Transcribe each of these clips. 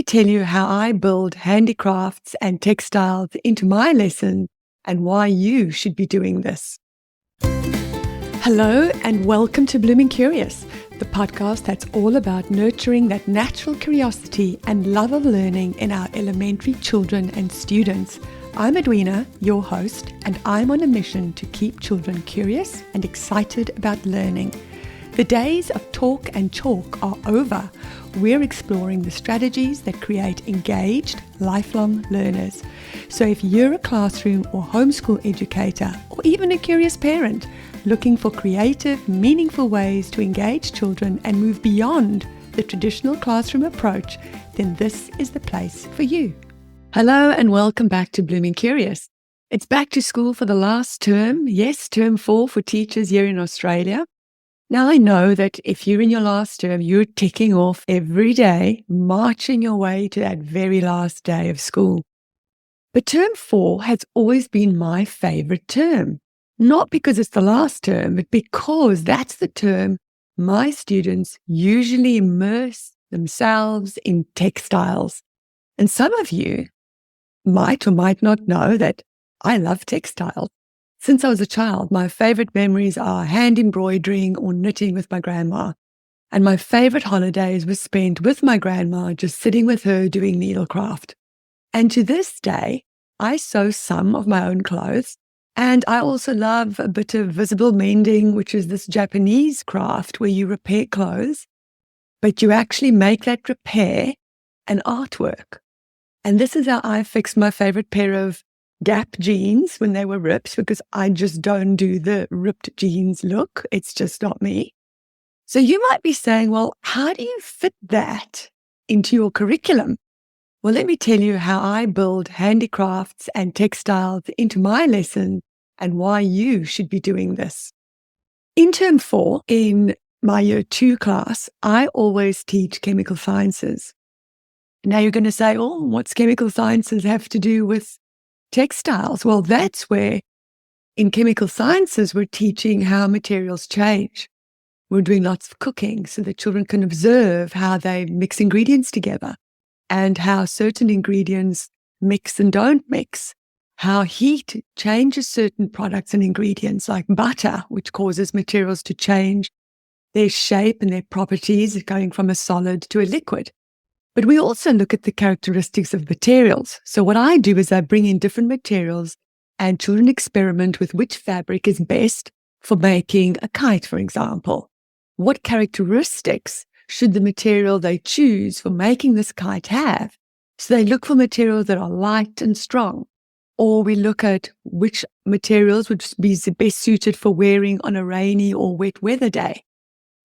me tell you how I build handicrafts and textiles into my lesson and why you should be doing this. Hello and welcome to Blooming Curious, the podcast that's all about nurturing that natural curiosity and love of learning in our elementary children and students. I'm Edwina, your host, and I'm on a mission to keep children curious and excited about learning. The days of talk and chalk are over. We're exploring the strategies that create engaged, lifelong learners. So if you're a classroom or homeschool educator, or even a curious parent, looking for creative, meaningful ways to engage children and move beyond the traditional classroom approach, then this is the place for you. Hello and welcome back to Blooming Curious. It's back to school for the last term. Yes, term 4 for teachers here in Australia. Now, I know that if you're in your last term, you're ticking off every day, marching your way to that very last day of school. But term 4 has always been my favorite term, not because it's the last term, but because that's the term my students usually immerse themselves in textiles. And some of you might or might not know that I love textiles. Since I was a child, my favorite memories are hand embroidering or knitting with my grandma. And my favorite holidays were spent with my grandma, just sitting with her doing needlecraft. And to this day, I sew some of my own clothes. And I also love a bit of visible mending, which is this Japanese craft where you repair clothes, but you actually make that repair an artwork. And this is how I fixed my favorite pair of Gap jeans when they were ripped, because I just don't do the ripped jeans look. It's just not me. So you might be saying, well, how do you fit that into your curriculum? Well, let me tell you how I build handicrafts and textiles into my lesson and why you should be doing this. In term 4, in my year 2 class, I always teach chemical sciences. Now you're going to say, oh, what's chemical sciences have to do with textiles? Well, that's where in chemical sciences, we're teaching how materials change. We're doing lots of cooking so that children can observe how they mix ingredients together and how certain ingredients mix and don't mix, how heat changes certain products and ingredients like butter, which causes materials to change their shape and their properties, going from a solid to a liquid. But we also look at the characteristics of materials. So what I do is I bring in different materials and children experiment with which fabric is best for making a kite, for example. What characteristics should the material they choose for making this kite have? So they look for materials that are light and strong. Or we look at which materials would be best suited for wearing on a rainy or wet weather day.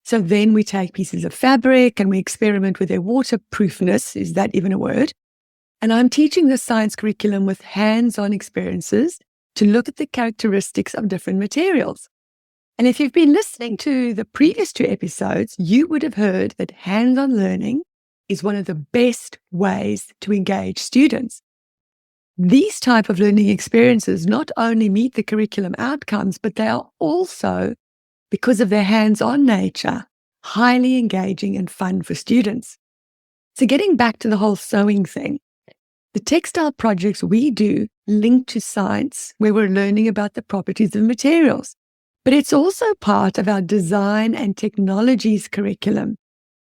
So then we take pieces of fabric and we experiment with their waterproofness. Is that even a word? And I'm teaching the science curriculum with hands-on experiences to look at the characteristics of different materials. And if you've been listening to the previous 2 episodes, you would have heard that hands-on learning is one of the best ways to engage students. These type of learning experiences not only meet the curriculum outcomes, but they are also, because of their hands-on nature, highly engaging and fun for students. So getting back to the whole sewing thing, the textile projects we do link to science where we're learning about the properties of materials. But it's also part of our design and technologies curriculum.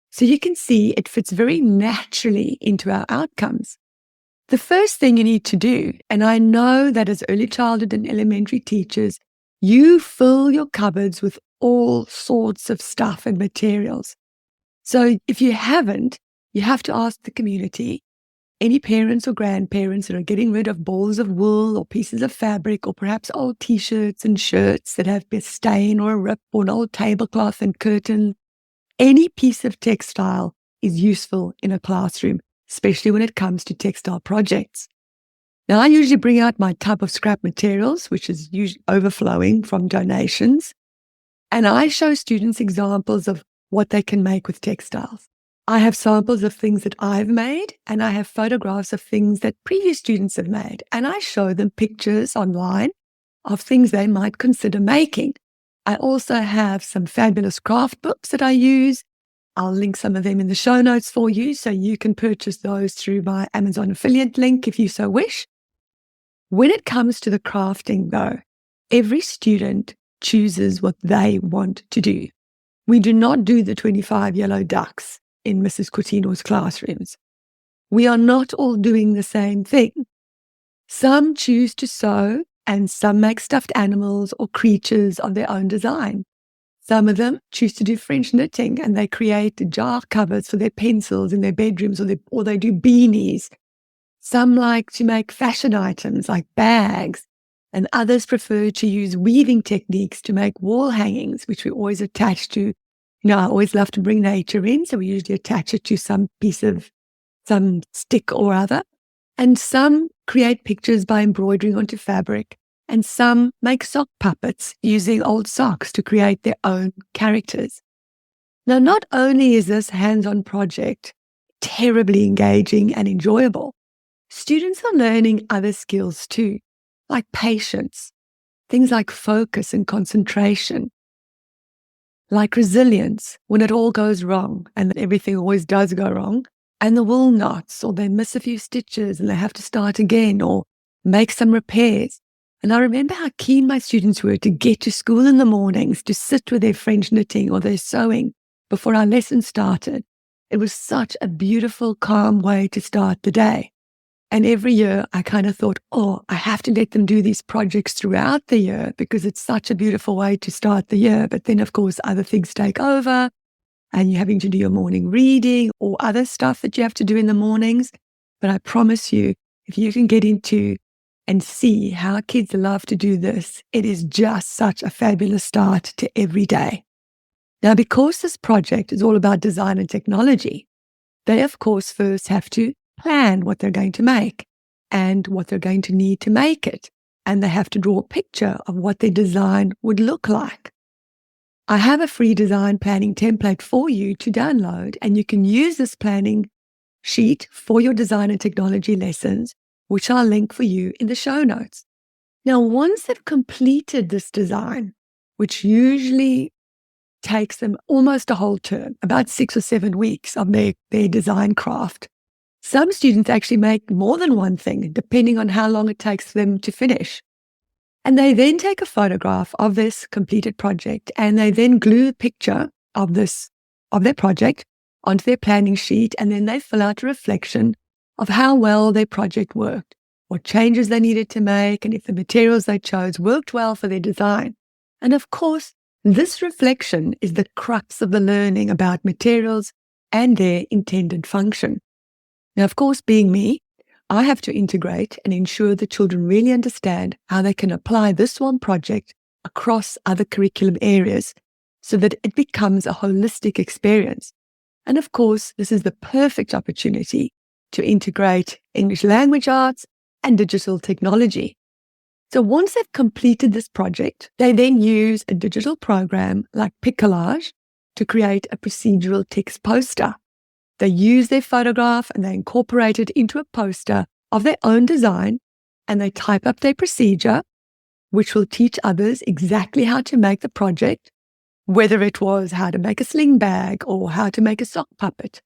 So you can see it fits very naturally into our outcomes. The first thing you need to do, and I know that as early childhood and elementary teachers, you fill your cupboards with all sorts of stuff and materials. So if you haven't, you have to ask the community, any parents or grandparents that are getting rid of balls of wool or pieces of fabric or perhaps old t-shirts and shirts that have a stain or a rip or an old tablecloth and curtain. Any piece of textile is useful in a classroom, especially when it comes to textile projects. Now, I usually bring out my tub of scrap materials, which is usually overflowing from donations. And I show students examples of what they can make with textiles. I have samples of things that I've made, and I have photographs of things that previous students have made. And I show them pictures online of things they might consider making. I also have some fabulous craft books that I use, I'll link some of them in the show notes for you so you can purchase those through my Amazon affiliate link if you so wish. When it comes to the crafting though, every student chooses what they want to do. We do not do the 25 yellow ducks in Mrs. Coutinho's classrooms. We are not all doing the same thing. Some choose to sew and some make stuffed animals or creatures of their own design. Some of them choose to do French knitting and they create jar covers for their pencils in their bedrooms or they do beanies. Some like to make fashion items like bags, and others prefer to use weaving techniques to make wall hangings, which we always attach to. I always love to bring nature in, so we usually attach it to some piece of some stick or other. And some create pictures by embroidering onto fabric, and some make sock puppets using old socks to create their own characters. Now, not only is this hands-on project terribly engaging and enjoyable, students are learning other skills too, like patience, things like focus and concentration, like resilience when it all goes wrong, and everything always does go wrong, and the wool knots, or they miss a few stitches and they have to start again or make some repairs. And I remember how keen my students were to get to school in the mornings, to sit with their French knitting or their sewing before our lesson started. It was such a beautiful, calm way to start the day. And every year I kind of thought, I have to let them do these projects throughout the year because it's such a beautiful way to start the year. But then, of course, other things take over and you're having to do your morning reading or other stuff that you have to do in the mornings. But I promise you, if you can get into and see how kids love to do this, it is just such a fabulous start to every day. Now, because this project is all about design and technology, they, of course, first have to plan what they're going to make and what they're going to need to make it. And they have to draw a picture of what their design would look like. I have a free design planning template for you to download, and you can use this planning sheet for your design and technology lessons, which I'll link for you in the show notes. Now, once they've completed this design, which usually takes them almost a whole term, about 6 or 7 weeks of their design craft, some students actually make more than one thing, depending on how long it takes them to finish. And they then take a photograph of this completed project, and they then glue a picture of their project onto their planning sheet, and then they fill out a reflection of how well their project worked, what changes they needed to make, and if the materials they chose worked well for their design. And of course, this reflection is the crux of the learning about materials and their intended function. Now, of course, being me, I have to integrate and ensure the children really understand how they can apply this one project across other curriculum areas so that it becomes a holistic experience. And of course, this is the perfect opportunity to integrate English language arts and digital technology. So once they've completed this project, they then use a digital program like Piccollage to create a procedural text poster. They use their photograph and they incorporate it into a poster of their own design, and they type up their procedure, which will teach others exactly how to make the project, whether it was how to make a sling bag or how to make a sock puppet.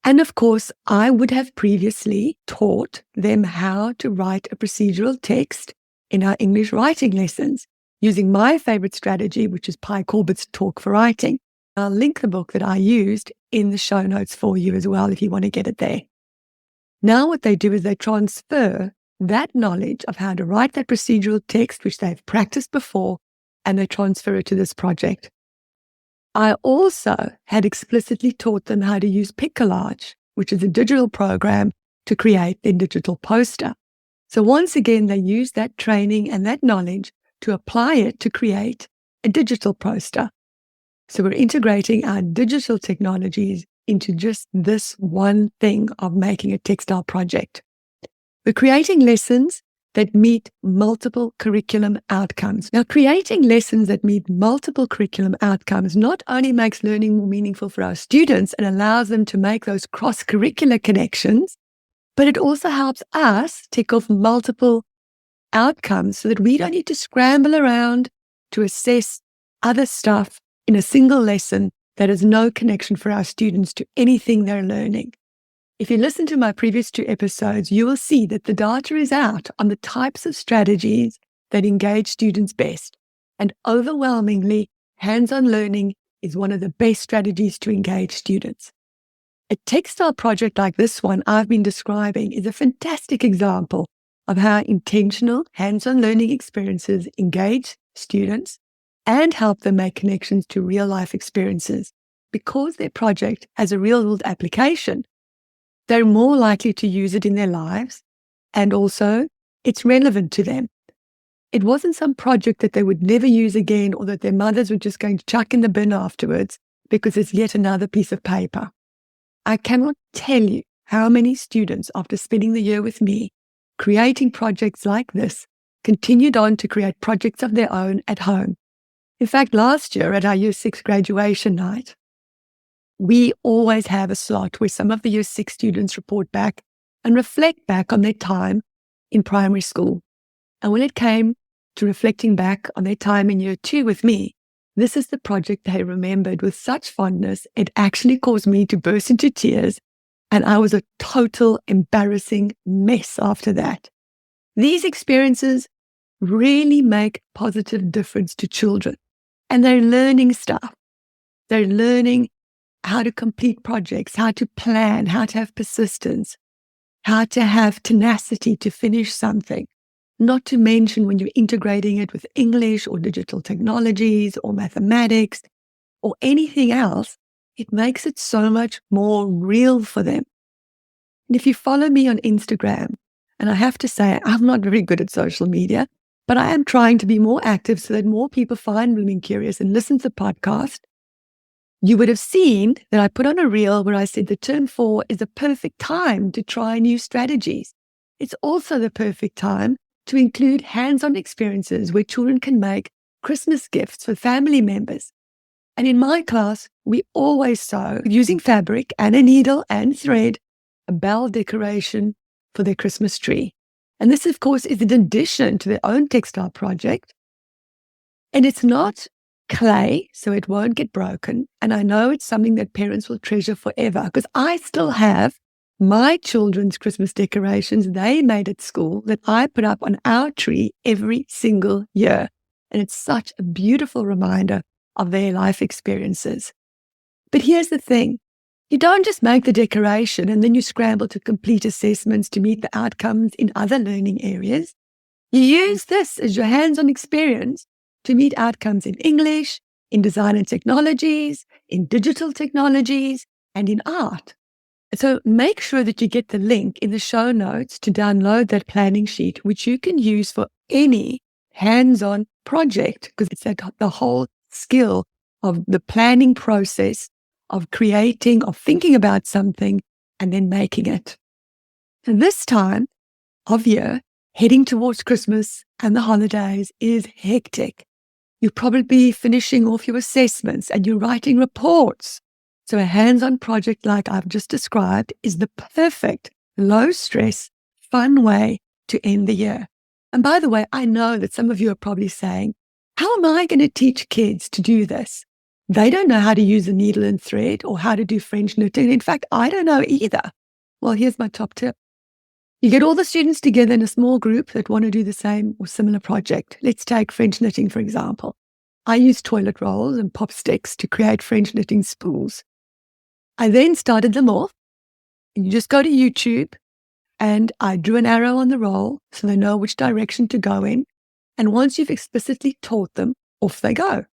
And of course, I would have previously taught them how to write a procedural text in our English writing lessons using my favorite strategy, which is Pi Corbett's Talk for Writing. I'll link the book that I used in the show notes for you as well if you want to get it there. Now what they do is they transfer that knowledge of how to write that procedural text, which they've practiced before, and they transfer it to this project. I also had explicitly taught them how to use Piccollage, which is a digital program to create their digital poster. So once again, they use that training and that knowledge to apply it to create a digital poster. So we're integrating our digital technologies into just this one thing of making a textile project. We're creating lessons that meet multiple curriculum outcomes. Now, creating lessons that meet multiple curriculum outcomes not only makes learning more meaningful for our students and allows them to make those cross-curricular connections, but it also helps us tick off multiple outcomes so that we don't need to scramble around to assess other stuff in a single lesson There is no connection for our students to anything they're learning. If you listen to my previous 2 episodes, you will see that the data is out on the types of strategies that engage students best. And overwhelmingly, hands-on learning is one of the best strategies to engage students. A textile project like this one I've been describing is a fantastic example of how intentional hands-on learning experiences engage students and help them make connections to real-life experiences. Because their project has a real-world application, they're more likely to use it in their lives, and also it's relevant to them. It wasn't some project that they would never use again or that their mothers were just going to chuck in the bin afterwards because it's yet another piece of paper. I cannot tell you how many students, after spending the year with me, creating projects like this, continued on to create projects of their own at home. In fact, last year at our Year 6 graduation night, we always have a slot where some of the Year 6 students report back and reflect back on their time in primary school. And when it came to reflecting back on their time in Year 2 with me, this is the project they remembered with such fondness, it actually caused me to burst into tears, and I was a total embarrassing mess after that. These experiences really make a positive difference to children, and they're learning stuff. They're learning how to complete projects, how to plan, how to have persistence, how to have tenacity to finish something. Not to mention when you're integrating it with English or digital technologies or mathematics or anything else, it makes it so much more real for them. And if you follow me on Instagram, and I have to say, I'm not very good at social media, but I am trying to be more active so that more people find Blooming Curious and listen to the podcast, you would have seen that I put on a reel where I said the term 4 is a perfect time to try new strategies. It's also the perfect time to include hands-on experiences where children can make Christmas gifts for family members. And in my class, we always sew, using fabric and a needle and thread, a bell decoration for their Christmas tree. And this, of course, is in addition to their own textile project. And it's not clay, so it won't get broken. And I know it's something that parents will treasure forever because I still have my children's Christmas decorations they made at school that I put up on our tree every single year. And it's such a beautiful reminder of their life experiences. But here's the thing. You don't just make the decoration and then you scramble to complete assessments to meet the outcomes in other learning areas. You use this as your hands-on experience to meet outcomes in English, in design and technologies, in digital technologies, and in art. So make sure that you get the link in the show notes to download that planning sheet, which you can use for any hands-on project, because it's the whole skill of the planning process of creating, of thinking about something, and then making it. And this time of year, heading towards Christmas and the holidays is hectic. You'll probably be finishing off your assessments and you're writing reports. So a hands-on project like I've just described is the perfect, low-stress, fun way to end the year. And by the way, I know that some of you are probably saying, how am I going to teach kids to do this? They don't know how to use a needle and thread or how to do French knitting. In fact, I don't know either. Well, here's my top tip. You get all the students together in a small group that want to do the same or similar project. Let's take French knitting, for example. I use toilet rolls and pop sticks to create French knitting spools. I then started them off, and you just go to YouTube, and I drew an arrow on the roll so they know which direction to go in. And once you've explicitly taught them, off they go.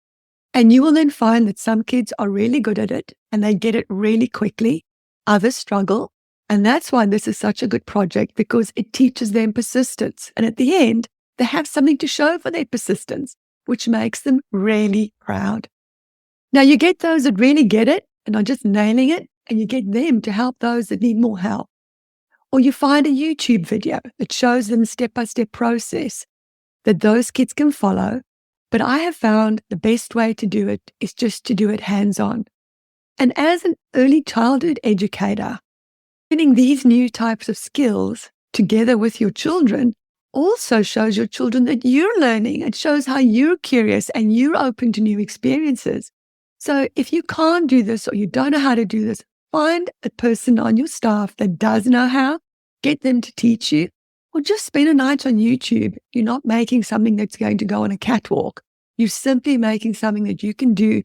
And you will then find that some kids are really good at it and they get it really quickly. Others struggle. And that's why this is such a good project, because it teaches them persistence. And at the end, they have something to show for their persistence, which makes them really proud. Now you get those that really get it and are just nailing it, and you get them to help those that need more help. Or you find a YouTube video that shows them a step-by-step process that those kids can follow. But I have found the best way to do it is just to do it hands-on. And as an early childhood educator, learning these new types of skills together with your children also shows your children that you're learning. It shows how you're curious and you're open to new experiences. So if you can't do this or you don't know how to do this, find a person on your staff that does know how, get them to teach you, or just spend a night on YouTube. You're not making something that's going to go on a catwalk. You're simply making something that you can do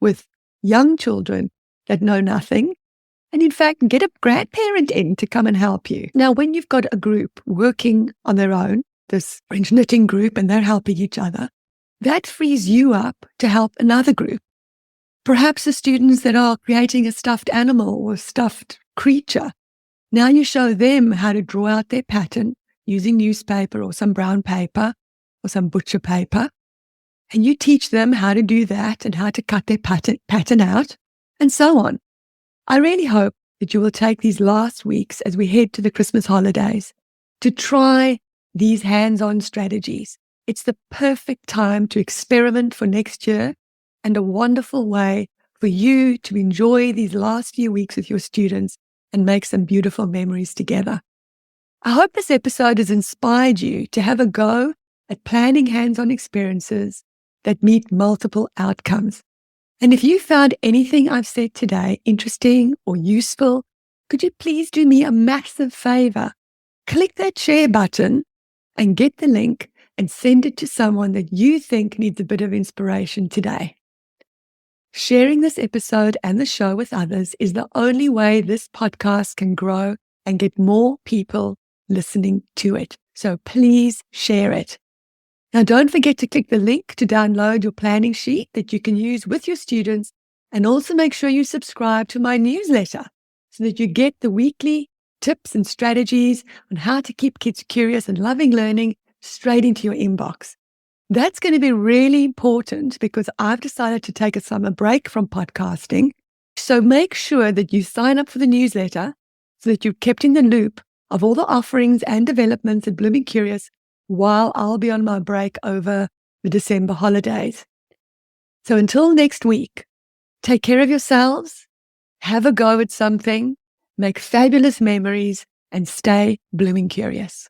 with young children that know nothing. And in fact, get a grandparent in to come and help you. Now, when you've got a group working on their own, this French knitting group, and they're helping each other, that frees you up to help another group. Perhaps the students that are creating a stuffed animal or a stuffed creature. Now you show them how to draw out their pattern using newspaper or some brown paper or some butcher paper. And you teach them how to do that and how to cut their pattern out and so on. I really hope that you will take these last weeks as we head to the Christmas holidays to try these hands-on strategies. It's the perfect time to experiment for next year and a wonderful way for you to enjoy these last few weeks with your students and make some beautiful memories together. I hope this episode has inspired you to have a go at planning hands-on experiences that meet multiple outcomes. And if you found anything I've said today interesting or useful, could you please do me a massive favor? Click that share button and get the link and send it to someone that you think needs a bit of inspiration today. Sharing this episode and the show with others is the only way this podcast can grow and get more people listening to it. So please share it. Now, don't forget to click the link to download your planning sheet that you can use with your students, and also make sure you subscribe to my newsletter so that you get the weekly tips and strategies on how to keep kids curious and loving learning straight into your inbox. That's going to be really important because I've decided to take a summer break from podcasting. So make sure that you sign up for the newsletter so that you're kept in the loop of all the offerings and developments at Blooming Curious while I'll be on my break over the December holidays. So until next week, take care of yourselves, have a go at something, make fabulous memories, and stay blooming curious.